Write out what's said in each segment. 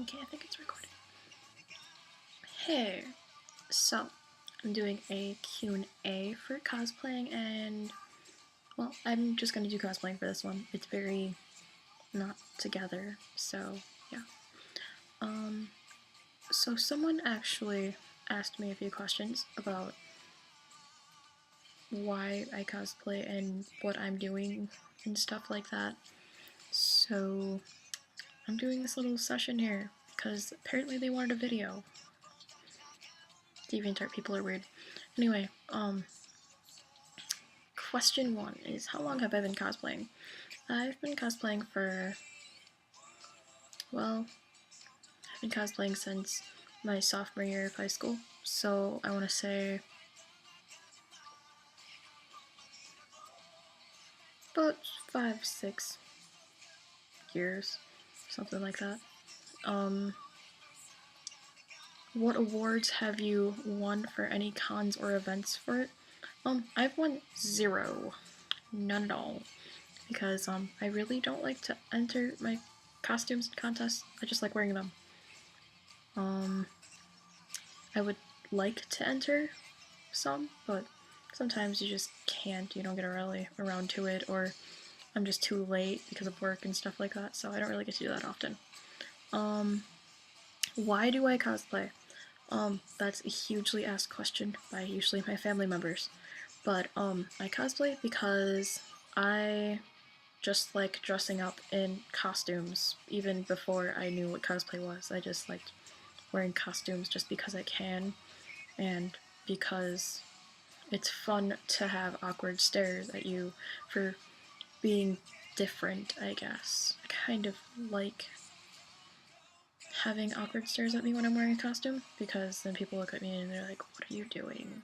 Okay, I think it's recording. Hey, so I'm doing a Q&A for cosplaying, and well, I'm just gonna do cosplaying for this one. It's very not together, so yeah. So someone actually asked me a few questions about why I cosplay and what I'm doing and stuff like that. So I'm doing this little session here because apparently they wanted a video. DeviantArt people are weird. Anyway, question 1 is, how long have I been cosplaying? I've been cosplaying for, well, I've been cosplaying since my sophomore year of high school, so I want to say about 5-6 years, something like that. What awards have you won for any cons or events for it? I've won 0. None at all. Because, I really don't like to enter my costumes in contests. I just like wearing them. I would like to enter some, but sometimes you just can't. You don't get really around to it, or I'm just too late because of work and stuff like that, so I don't really get to do that often. Why do I cosplay? That's a hugely asked question by usually my family members. But, I cosplay because I just like dressing up in costumes. Even before I knew what cosplay was, I just liked wearing costumes just because I can, and because it's fun to have awkward stares at you for being different, I guess. I kind of like having awkward stares at me when I'm wearing a costume, because then people look at me and they're like, what are you doing?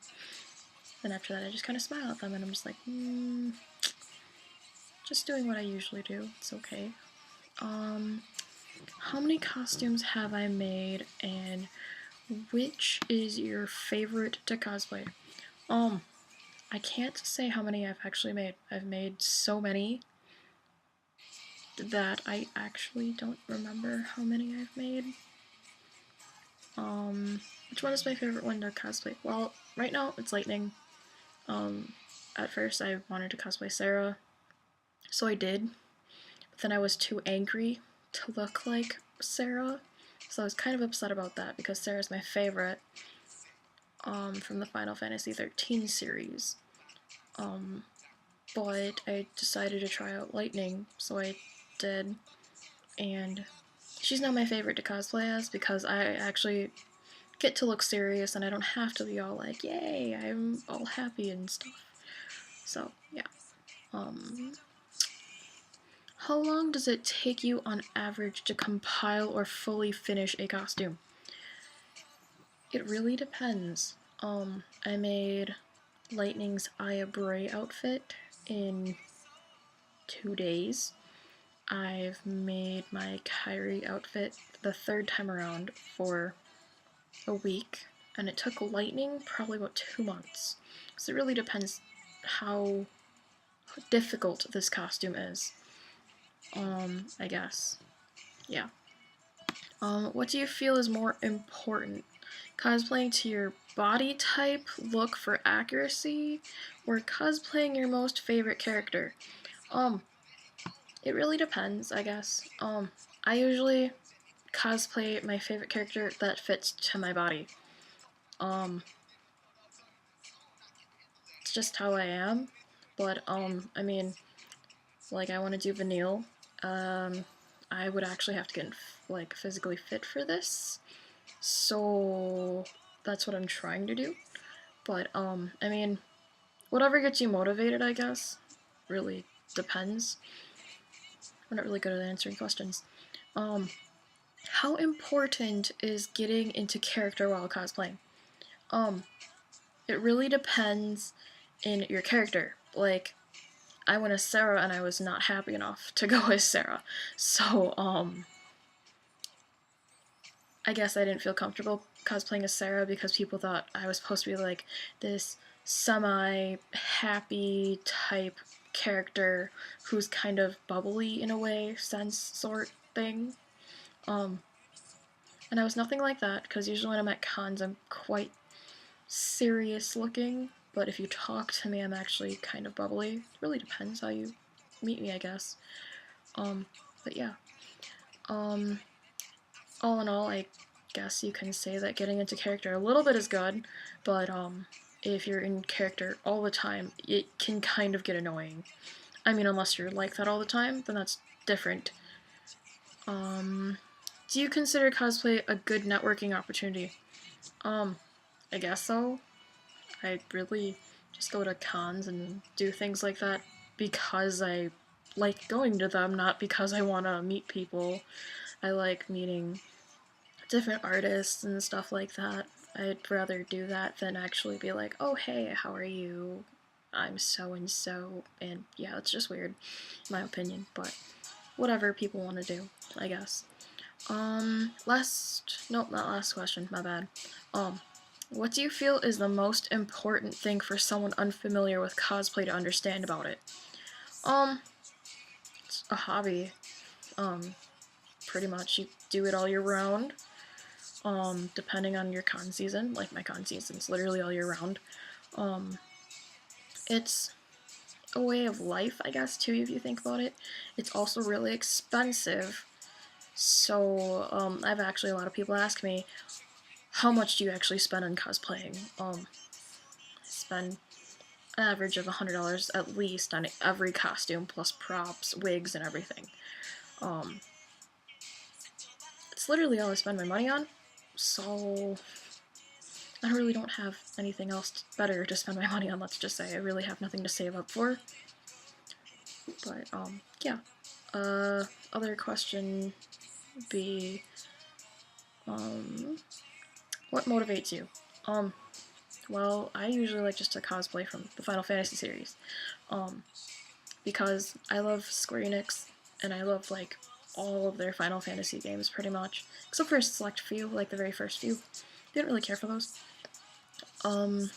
And after that I just kind of smile at them and I'm just like, just doing what I usually do, it's okay. How many costumes have I made, and which is your favorite to cosplay? I can't say how many I've actually made. I've made so many that I actually don't remember how many I've made. Which one is my favorite one to cosplay? Well, right now it's Lightning. At first I wanted to cosplay Sarah, so I did, but then I was too angry to look like Sarah, so I was kind of upset about that because Sarah's my favorite from the Final Fantasy XIII series. But I decided to try out Lightning, so I did, and she's now my favorite to cosplay as because I actually get to look serious and I don't have to be all like, yay, I'm all happy and stuff. So, yeah. How long does it take you on average to compile or fully finish a costume? It really depends. I made Lightning's Aya Bray outfit in 2 days. I've made my Kyrie outfit the 3rd time around for a week, and it took Lightning probably about 2 months. So it really depends how difficult this costume is. I guess. Yeah. What do you feel is more important? Cosplaying to your body type, look for accuracy, or cosplaying your most favorite character? It really depends, I guess. I usually cosplay my favorite character that fits to my body. It's just how I am, but, I mean, like, I want to do Vanille. I would actually have to get, like, physically fit for this, so that's what I'm trying to do. But, I mean, whatever gets you motivated, I guess, really depends. I'm not really good at answering questions. How important is getting into character while cosplaying? It really depends in your character. Like, I went as Sarah and I was not happy enough to go as Sarah. So, I guess I didn't feel comfortable cosplaying as Sarah because people thought I was supposed to be like this semi-happy type character who's kind of bubbly in a way, sense sort thing. And I was nothing like that, because usually when I'm at cons, I'm quite serious looking, but if you talk to me, I'm actually kind of bubbly. It really depends how you meet me, I guess. But yeah. All in all, I guess you can say that getting into character a little bit is good, but if you're in character all the time, it can kind of get annoying. I mean, unless you're like that all the time, then that's different. Do you consider cosplay a good networking opportunity? I guess so. I really just go to cons and do things like that because I like going to them, not because I want to meet people. I like meeting different artists and stuff like that. I'd rather do that than actually be like, oh, hey, how are you? I'm so and so. And yeah, it's just weird, in my opinion, but whatever people want to do, I guess. Nope, not last question, my bad. What do you feel is the most important thing for someone unfamiliar with cosplay to understand about it? It's a hobby. Pretty much you do it all year round. Depending on your con season, like my con season's literally all year round. It's a way of life, I guess, too, if you think about it. It's also really expensive. So, I've actually a lot of people ask me, how much do you actually spend on cosplaying? I spend an average of $100 at least on every costume, plus props, wigs, and everything. It's literally all I spend my money on, so I really don't have anything else better to spend my money on, let's just say. I really have nothing to save up for. But, yeah. Other question would be, what motivates you? Well, I usually like just to cosplay from the Final Fantasy series. Because I love Square Enix, and I love, like, all of their Final Fantasy games, pretty much. Except for a select few, like the very first few. Didn't really care for those. And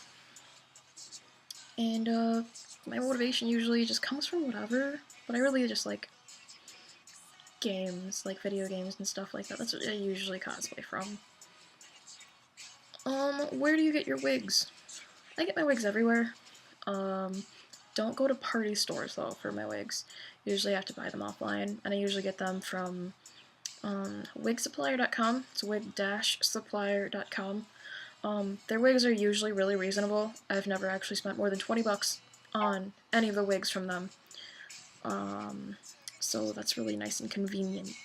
my motivation usually just comes from whatever, but I really just like games, like video games and stuff like that. That's what I usually cosplay from. Where do you get your wigs? I get my wigs everywhere. Don't go to party stores though for my wigs. Usually I have to buy them offline, and I usually get them from wigsupplier.com. It's wig-supplier.com. Their wigs are usually really reasonable. I've never actually spent more than 20 bucks on any of the wigs from them. So that's really nice and convenient.